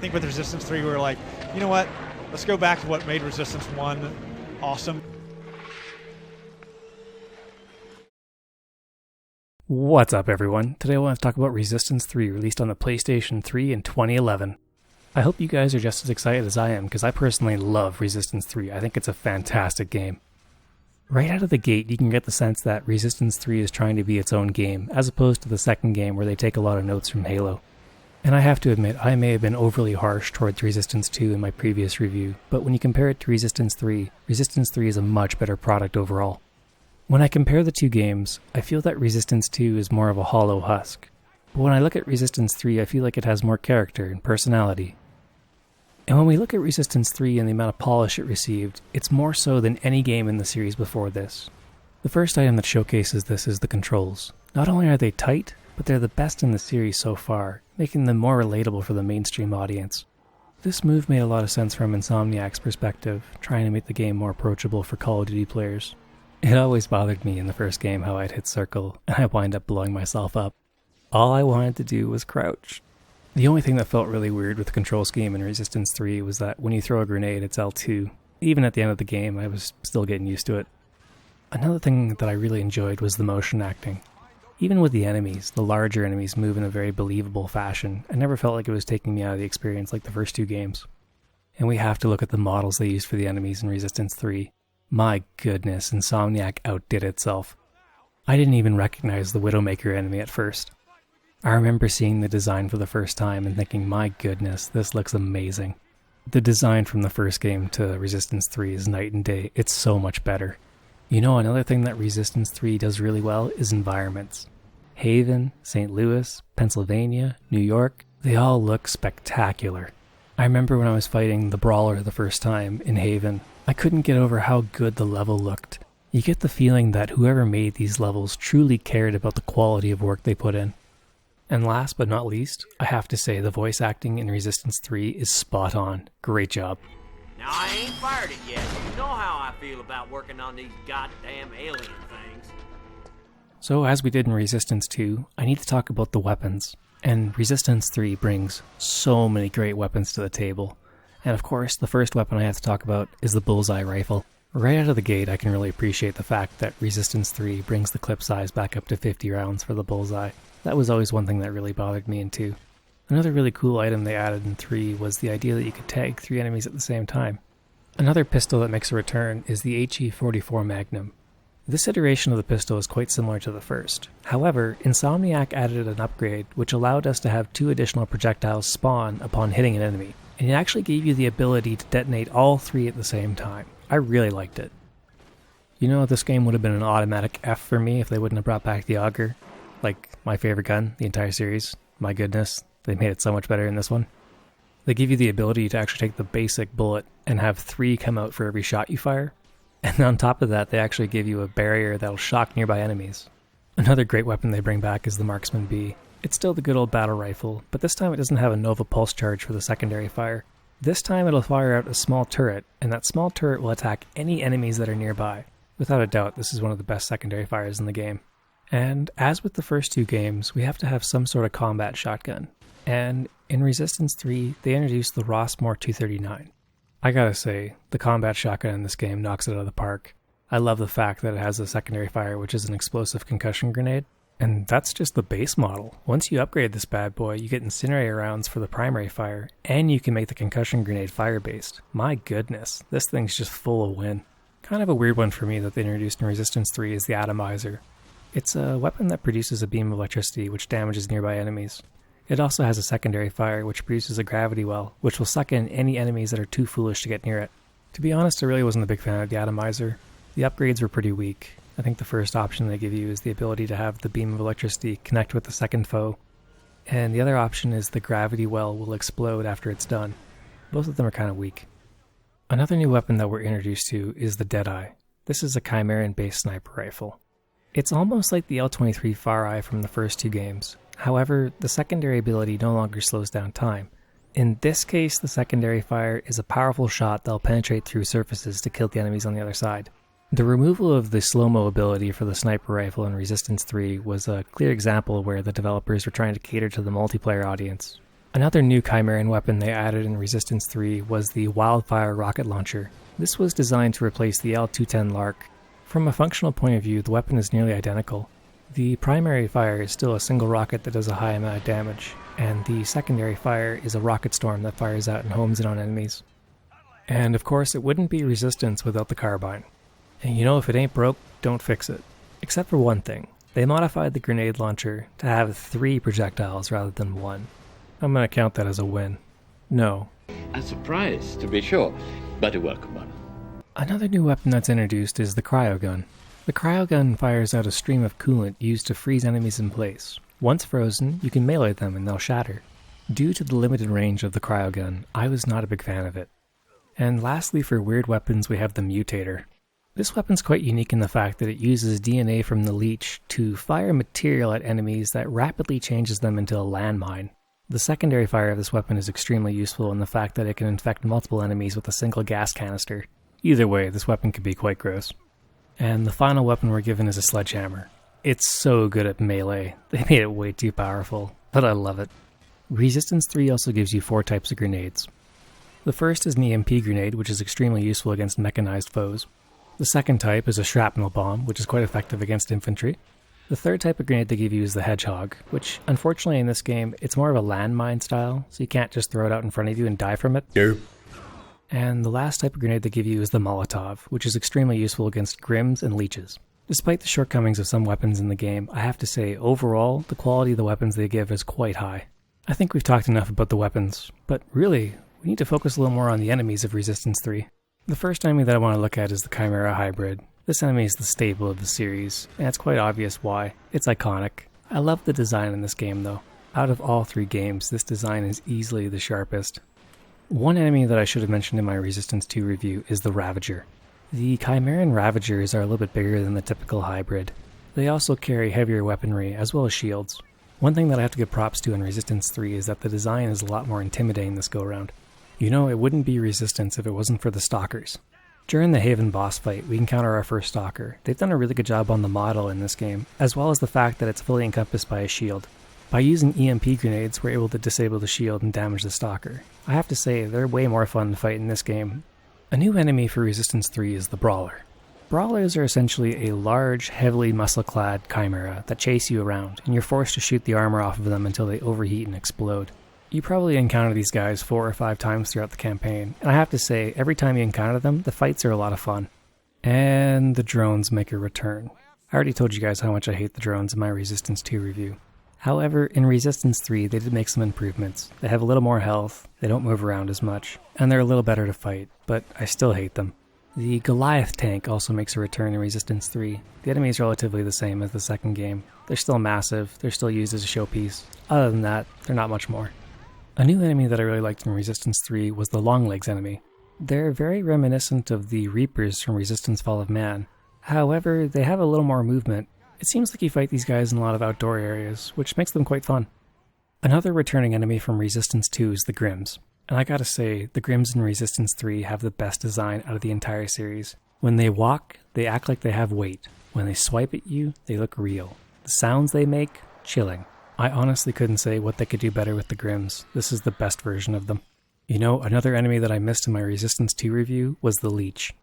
think with Resistance 3 we were like, you know what, let's go back to what made Resistance 1 awesome. What's up everyone? Today I want to talk about Resistance 3, released on the PlayStation 3 in 2011. I hope you guys are just as excited as I am, because I personally love Resistance 3. I think it's a fantastic game. Right out of the gate, you can get the sense that Resistance 3 is trying to be its own game, as opposed to the second game where they take a lot of notes from Halo. And I have to admit, I may have been overly harsh towards Resistance 2 in my previous review, but when you compare it to Resistance 3 is a much better product overall. When I compare the two games, I feel that Resistance 2 is more of a hollow husk. But when I look at Resistance 3, I feel like it has more character and personality. And when we look at Resistance 3 and the amount of polish it received, it's more so than any game in the series before this. The first item that showcases this is the controls. Not only are they tight, but they're the best in the series so far, making them more relatable for the mainstream audience. This move made a lot of sense from Insomniac's perspective, trying to make the game more approachable for Call of Duty players. It always bothered me in the first game how I'd hit circle, and I wind up blowing myself up. All I wanted to do was crouch. The only thing that felt really weird with the control scheme in Resistance 3 was that when you throw a grenade, it's L2. Even at the end of the game, I was still getting used to it. Another thing that I really enjoyed was the motion acting. Even with the enemies, the larger enemies move in a very believable fashion. I never felt like it was taking me out of the experience like the first two games. And we have to look at the models they used for the enemies in Resistance 3. My goodness, Insomniac outdid itself. I didn't even recognize the Widowmaker enemy at first. I remember seeing the design for the first time and thinking, my goodness, this looks amazing. The design from the first game to Resistance 3 is night and day. It's so much better. You know, another thing that Resistance 3 does really well is environments. Haven, St. Louis, Pennsylvania, New York, they all look spectacular. I remember when I was fighting the Brawler the first time in Haven, I couldn't get over how good the level looked. You get the feeling that whoever made these levels truly cared about the quality of work they put in. And last but not least, I have to say the voice acting in Resistance 3 is spot on. Great job. Now, I ain't fired it yet. You know how I feel about working on these goddamn alien things. So as we did in Resistance 2, I need to talk about the weapons. And Resistance 3 brings so many great weapons to the table. And of course, the first weapon I have to talk about is the Bullseye Rifle. Right out of the gate, I can really appreciate the fact that Resistance 3 brings the clip size back up to 50 rounds for the Bullseye. That was always one thing that really bothered me in 2. Another really cool item they added in 3 was the idea that you could tag 3 enemies at the same time. Another pistol that makes a return is the HE-44 Magnum. This iteration of the pistol is quite similar to the first. However, Insomniac added an upgrade which allowed us to have 2 additional projectiles spawn upon hitting an enemy, and it actually gave you the ability to detonate all 3 at the same time. I really liked it. You know, this game would have been an automatic F for me if they wouldn't have brought back the auger. Like, my favorite gun, the entire series. My goodness, they made it so much better in this one. They give you the ability to actually take the basic bullet and have 3 come out for every shot you fire. And on top of that, they actually give you a barrier that'll shock nearby enemies. Another great weapon they bring back is the Marksman B. It's still the good old battle rifle, but this time it doesn't have a Nova Pulse charge for the secondary fire. This time it'll fire out a small turret, and that small turret will attack any enemies that are nearby. Without a doubt, this is one of the best secondary fires in the game. And as with the first 2 games, we have to have some sort of combat shotgun. And in Resistance 3, they introduced the Rossmore 239. I gotta say, the combat shotgun in this game knocks it out of the park. I love the fact that it has a secondary fire, which is an explosive concussion grenade. And that's just the base model. Once you upgrade this bad boy, you get incinerator rounds for the primary fire, and you can make the concussion grenade fire-based. My goodness, this thing's just full of win. Kind of a weird one for me that they introduced in Resistance 3 is the Atomizer. It's a weapon that produces a beam of electricity which damages nearby enemies. It also has a secondary fire which produces a gravity well, which will suck in any enemies that are too foolish to get near it. To be honest, I really wasn't a big fan of the Atomizer. The upgrades were pretty weak. I think the first option they give you is the ability to have the beam of electricity connect with the second foe, and the other option is the gravity well will explode after it's done. Both of them are kind of weak. Another new weapon that we're introduced to is the Deadeye. This is a Chimeran-based sniper rifle. It's almost like the L-23 Far-Eye from the first 2 games. However, the secondary ability no longer slows down time. In this case, the secondary fire is a powerful shot that'll penetrate through surfaces to kill the enemies on the other side. The removal of the slow-mo ability for the sniper rifle in Resistance 3 was a clear example where the developers were trying to cater to the multiplayer audience. Another new Chimeran weapon they added in Resistance 3 was the Wildfire rocket launcher. This was designed to replace the L210 Lark. From a functional point of view, the weapon is nearly identical. The primary fire is still a single rocket that does a high amount of damage, and the secondary fire is a rocket storm that fires out and homes in on enemies. And of course, it wouldn't be Resistance without the carbine. And you know, if it ain't broke, don't fix it. Except for one thing. They modified the grenade launcher to have 3 projectiles rather than 1. I'm gonna count that as a win. No. A surprise, to be sure, but a welcome one. Another new weapon that's introduced is the cryogun. The cryogun fires out a stream of coolant used to freeze enemies in place. Once frozen, you can melee them and they'll shatter. Due to the limited range of the cryogun, I was not a big fan of it. And lastly, for weird weapons, we have the mutator. This weapon's quite unique in the fact that it uses DNA from the leech to fire material at enemies that rapidly changes them into a landmine. The secondary fire of this weapon is extremely useful in the fact that it can infect multiple enemies with a single gas canister. Either way, this weapon can be quite gross. And the final weapon we're given is a sledgehammer. It's so good at melee. They made it way too powerful, but I love it. Resistance 3 also gives you 4 types of grenades. The first is an EMP grenade, which is extremely useful against mechanized foes. The second type is a shrapnel bomb, which is quite effective against infantry. The third type of grenade they give you is the hedgehog, which unfortunately in this game, it's more of a landmine style, so you can't just throw it out in front of you and die from it. Yep. And the last type of grenade they give you is the Molotov, which is extremely useful against Grims and Leeches. Despite the shortcomings of some weapons in the game, I have to say, overall, the quality of the weapons they give is quite high. I think we've talked enough about the weapons, but really, we need to focus a little more on the enemies of Resistance 3. The first enemy that I want to look at is the Chimera Hybrid. This enemy is the staple of the series, and it's quite obvious why. It's iconic. I love the design in this game though. Out of all 3 games, this design is easily the sharpest. One enemy that I should have mentioned in my Resistance 2 review is the Ravager. The Chimeran Ravagers are a little bit bigger than the typical hybrid. They also carry heavier weaponry as well as shields. One thing that I have to give props to in Resistance 3 is that the design is a lot more intimidating this go around. You know, it wouldn't be Resistance if it wasn't for the Stalkers. During the Haven boss fight, we encounter our first Stalker. They've done a really good job on the model in this game, as well as the fact that it's fully encompassed by a shield. By using EMP grenades, we're able to disable the shield and damage the Stalker. I have to say, they're way more fun to fight in this game. A new enemy for Resistance 3 is the Brawler. Brawlers are essentially a large, heavily muscle-clad chimera that chase you around, and you're forced to shoot the armor off of them until they overheat and explode. You probably encounter these guys 4 or 5 times throughout the campaign, and I have to say, every time you encounter them, the fights are a lot of fun. And the drones make a return. I already told you guys how much I hate the drones in my Resistance 2 review. However, in Resistance 3, they did make some improvements. They have a little more health, they don't move around as much, and they're a little better to fight, but I still hate them. The Goliath tank also makes a return in Resistance 3. The enemy is relatively the same as the second game. They're still massive, they're still used as a showpiece. Other than that, they're not much more. A new enemy that I really liked in Resistance 3 was the Longlegs enemy. They're very reminiscent of the Reapers from Resistance Fall of Man. However, they have a little more movement. It seems like you fight these guys in a lot of outdoor areas, which makes them quite fun. Another returning enemy from Resistance 2 is the Grims. And I gotta say, the Grims in Resistance 3 have the best design out of the entire series. When they walk, they act like they have weight. When they swipe at you, they look real. The sounds they make, chilling. I honestly couldn't say what they could do better with the Grims. This is the best version of them. You know, another enemy that I missed in my Resistance 2 review was the Leech.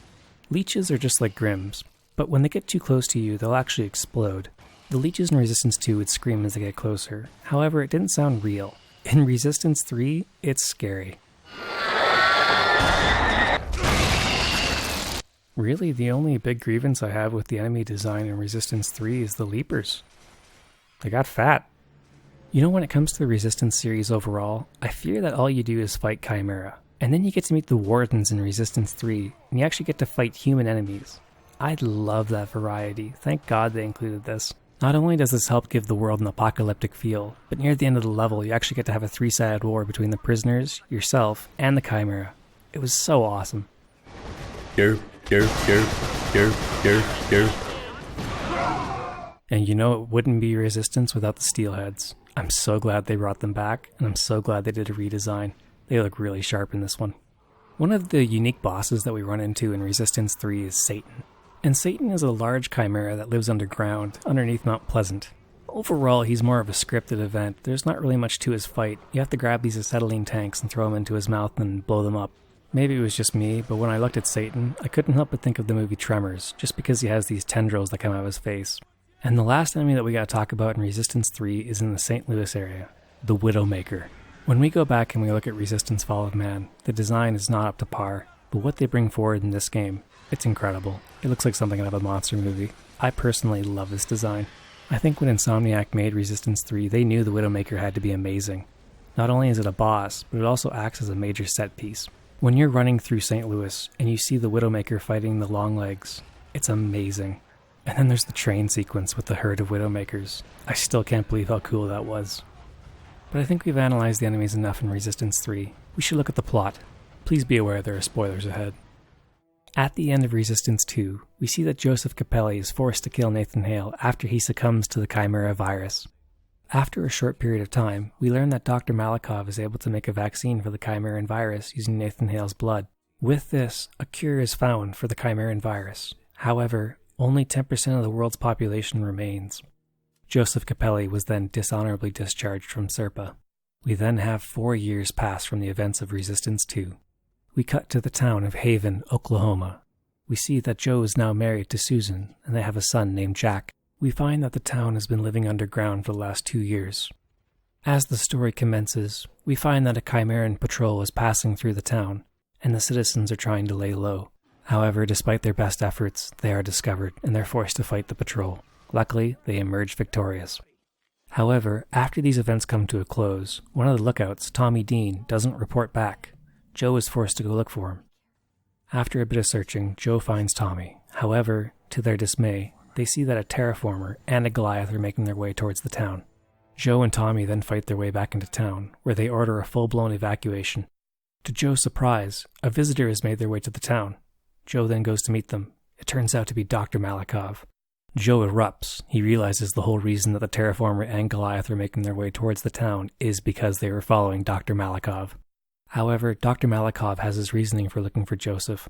Leeches are just like Grims, but when they get too close to you, they'll actually explode. The Leeches in Resistance 2 would scream as they get closer. However, it didn't sound real. In Resistance 3, it's scary. Really, the only big grievance I have with the enemy design in Resistance 3 is the Leapers. They got fat. You know, when it comes to the Resistance series overall, I fear that all you do is fight Chimera. And then you get to meet the Wardens in Resistance 3, and you actually get to fight human enemies. I love that variety. Thank God they included this. Not only does this help give the world an apocalyptic feel, but near the end of the level you actually get to have a 3-sided war between the prisoners, yourself, and the Chimera. It was so awesome. Go. And you know it wouldn't be Resistance without the Steelheads. I'm so glad they brought them back, and I'm so glad they did a redesign. They look really sharp in this one. One of the unique bosses that we run into in Resistance 3 is Satan. And Satan is a large chimera that lives underground, underneath Mount Pleasant. Overall, he's more of a scripted event. There's not really much to his fight. You have to grab these acetylene tanks and throw them into his mouth and blow them up. Maybe it was just me, but when I looked at Satan, I couldn't help but think of the movie Tremors, just because he has these tendrils that come out of his face. And the last enemy that we gotta talk about in Resistance 3 is in the St. Louis area, the Widowmaker. When we go back and we look at Resistance Fall of Man, the design is not up to par, but what they bring forward in this game, it's incredible. It looks like something out of a monster movie. I personally love this design. I think when Insomniac made Resistance 3, they knew the Widowmaker had to be amazing. Not only is it a boss, but it also acts as a major set piece. When you're running through St. Louis and you see the Widowmaker fighting the Longlegs, it's amazing. And then there's the train sequence with the herd of Widowmakers. I still can't believe how cool that was. But I think we've analyzed the enemies enough in Resistance 3. We should look at the plot. Please be aware there are spoilers ahead. At the end of Resistance 2, we see that Joseph Capelli is forced to kill Nathan Hale after he succumbs to the Chimera virus. After a short period of time, we learn that Dr. Malakov is able to make a vaccine for the Chimeran virus using Nathan Hale's blood. With this, a cure is found for the Chimeran virus. However, only 10% of the world's population remains. Joseph Capelli was then dishonorably discharged from SERPA. We then have 4 years pass from the events of Resistance 2. We cut to the town of Haven, Oklahoma. We see that Joe is now married to Susan, and they have a son named Jack. We find that the town has been living underground for the last 2 years. As the story commences, we find that a Chimeran patrol is passing through the town, and the citizens are trying to lay low. However, despite their best efforts, they are discovered, and they're forced to fight the patrol. Luckily, they emerge victorious. However, after these events come to a close, one of the lookouts, Tommy Dean, doesn't report back. Joe is forced to go look for him. After a bit of searching, Joe finds Tommy. However, to their dismay, they see that a terraformer and a Goliath are making their way towards the town. Joe and Tommy then fight their way back into town, where they order a full-blown evacuation. To Joe's surprise, a visitor has made their way to the town. Joe then goes to meet them. It turns out to be Dr. Malakov. Joe erupts. He realizes the whole reason that the terraformer and Goliath are making their way towards the town is because they were following Dr. Malakov. However, Dr. Malakov has his reasoning for looking for Joseph.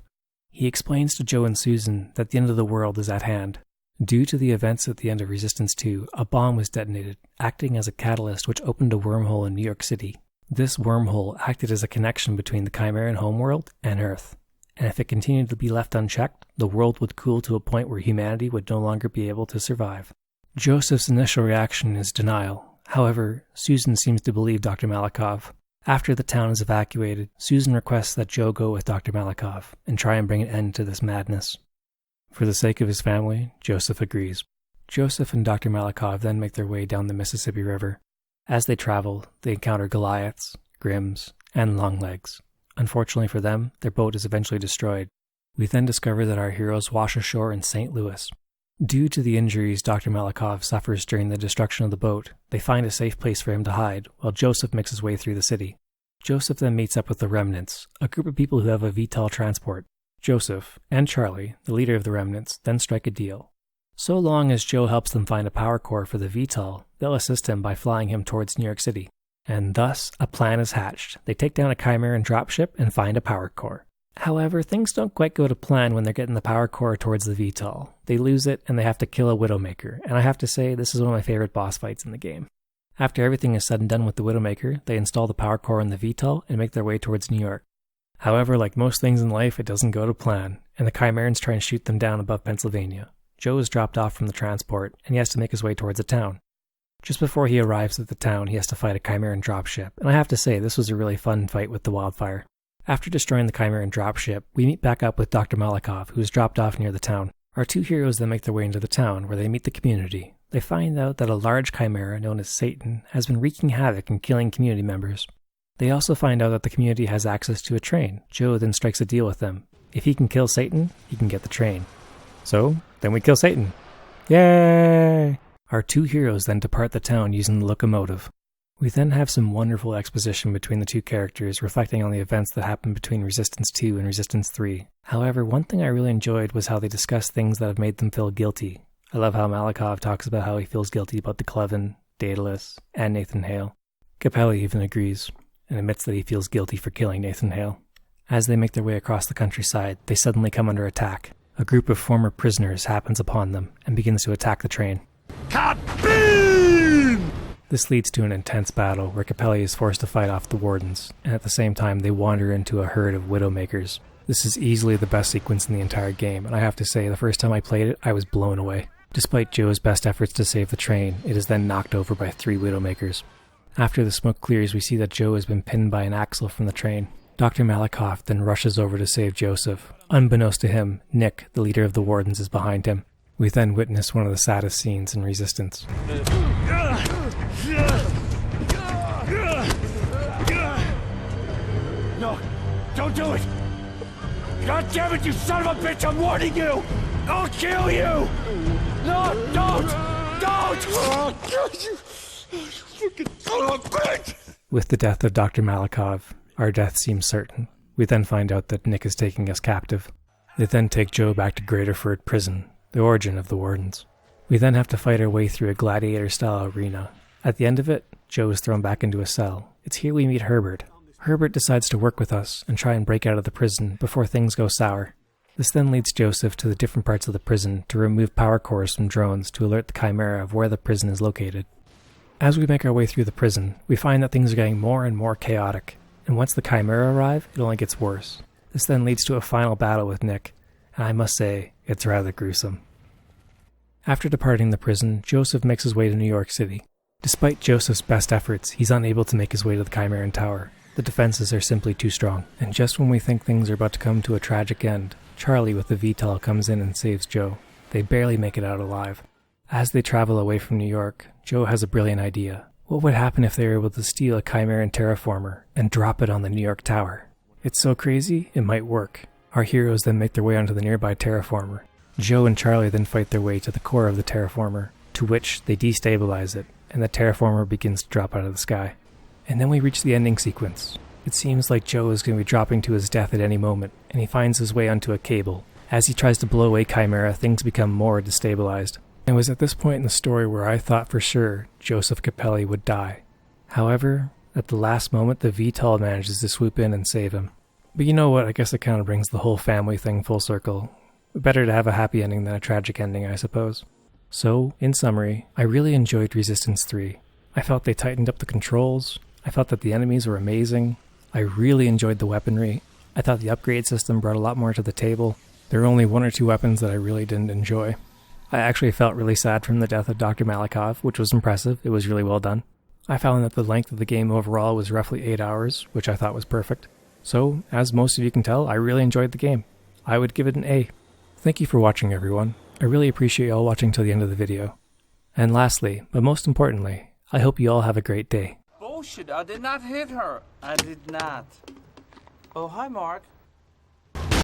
He explains to Joe and Susan that the end of the world is at hand. Due to the events at the end of Resistance 2, a bomb was detonated, acting as a catalyst which opened a wormhole in New York City. This wormhole acted as a connection between the Chimeran homeworld and Earth, and if it continued to be left unchecked, the world would cool to a point where humanity would no longer be able to survive. Joseph's initial reaction is denial. However, Susan seems to believe Dr. Malakov. After the town is evacuated, Susan requests that Joe go with Dr. Malakov and try and bring an end to this madness. For the sake of his family, Joseph agrees. Joseph and Dr. Malakov then make their way down the Mississippi River. As they travel, they encounter Goliaths, Grims, and Longlegs. Unfortunately for them, their boat is eventually destroyed. We then discover that our heroes wash ashore in St. Louis. Due to the injuries Dr. Malakov suffers during the destruction of the boat, they find a safe place for him to hide, while Joseph makes his way through the city. Joseph then meets up with the Remnants, a group of people who have a VTOL transport. Joseph and Charlie, the leader of the Remnants, then strike a deal. So long as Joe helps them find a power core for the VTOL, they'll assist him by flying him towards New York City. And thus, a plan is hatched. They take down a Chimeran dropship and find a power core. However, things don't quite go to plan when they're getting the power core towards the VTOL. They lose it and they have to kill a Widowmaker, and I have to say this is one of my favorite boss fights in the game. After everything is said and done with the Widowmaker, they install the power core in the VTOL and make their way towards New York. However, like most things in life, it doesn't go to plan, and the Chimerans try and shoot them down above Pennsylvania. Joe is dropped off from the transport, and he has to make his way towards the town. Just before he arrives at the town, he has to fight a Chimeran dropship, and I have to say this was a really fun fight with the wildfire. After destroying the Chimeran dropship, we meet back up with Dr. Malakov, who is dropped off near the town. Our two heroes then make their way into the town, where they meet the community. They find out that a large chimera, known as Satan, has been wreaking havoc and killing community members. They also find out that the community has access to a train. Joe then strikes a deal with them. If he can kill Satan, he can get the train. So, then we kill Satan. Yay! Our two heroes then depart the town using the locomotive. We then have some wonderful exposition between the two characters, reflecting on the events that happened between Resistance 2 and Resistance 3. However, one thing I really enjoyed was how they discussed things that have made them feel guilty. I love how Malakov talks about how he feels guilty about the Cleven, Daedalus, and Nathan Hale. Capelli even agrees, and admits that he feels guilty for killing Nathan Hale. As they make their way across the countryside, they suddenly come under attack. A group of former prisoners happens upon them and begins to attack the train. Kabee! This leads to an intense battle where Capelli is forced to fight off the wardens, and at the same time they wander into a herd of Widowmakers. This is easily the best sequence in the entire game, and I have to say, the first time I played it, I was blown away. Despite Joe's best efforts to save the train, it is then knocked over by 3 Widowmakers. After the smoke clears, we see that Joe has been pinned by an axle from the train. Dr. Malakoff then rushes over to save Joseph. Unbeknownst to him, Nick, the leader of the Wardens, is behind him. We then witness one of the saddest scenes in Resistance. No, don't do it! God damn it, you son of a bitch, I'm warning you! I'll kill you! No, don't! Don't! Oh, God, you fucking son of a bitch! With the death of Dr. Malakov, our death seems certain. We then find out that Nick is taking us captive. They then take Joe back to Graterford Prison, the origin of the Wardens. We then have to fight our way through a gladiator-style arena. At the end of it, Joe is thrown back into a cell. It's here we meet Herbert. Herbert decides to work with us and try and break out of the prison before things go sour. This then leads Joseph to the different parts of the prison to remove power cores from drones to alert the Chimera of where the prison is located. As we make our way through the prison, we find that things are getting more and more chaotic, and once the Chimera arrive, it only gets worse. This then leads to a final battle with Nick, and I must say, it's rather gruesome. After departing the prison, Joseph makes his way to New York City. Despite Joseph's best efforts, he's unable to make his way to the Chimeran Tower. The defenses are simply too strong, and just when we think things are about to come to a tragic end, Charlie with the VTOL comes in and saves Joe. They barely make it out alive. As they travel away from New York, Joe has a brilliant idea. What would happen if they were able to steal a Chimeran terraformer and drop it on the New York Tower? It's so crazy, it might work. Our heroes then make their way onto the nearby terraformer. Joe and Charlie then fight their way to the core of the terraformer, to which they destabilize it, and the terraformer begins to drop out of the sky. And then we reach the ending sequence. It seems like Joe is going to be dropping to his death at any moment, and he finds his way onto a cable. As he tries to blow away Chimera, things become more destabilized. It was at this point in the story where I thought for sure Joseph Capelli would die. However, at the last moment, the VTOL manages to swoop in and save him. But you know what, I guess it kind of brings the whole family thing full circle. Better to have a happy ending than a tragic ending, I suppose. So, in summary, I really enjoyed Resistance 3. I felt they tightened up the controls. I felt that the enemies were amazing. I really enjoyed the weaponry. I thought the upgrade system brought a lot more to the table. There were only 1 or 2 weapons that I really didn't enjoy. I actually felt really sad from the death of Dr. Malakov, which was impressive. It was really well done. I found that the length of the game overall was roughly 8 hours, which I thought was perfect. So, as most of you can tell, I really enjoyed the game. I would give it an A. Thank you for watching, everyone. I really appreciate you all watching till the end of the video. And lastly, but most importantly, I hope you all have a great day. Bullshit, I did not hit her. I did not. Oh, hi, Mark.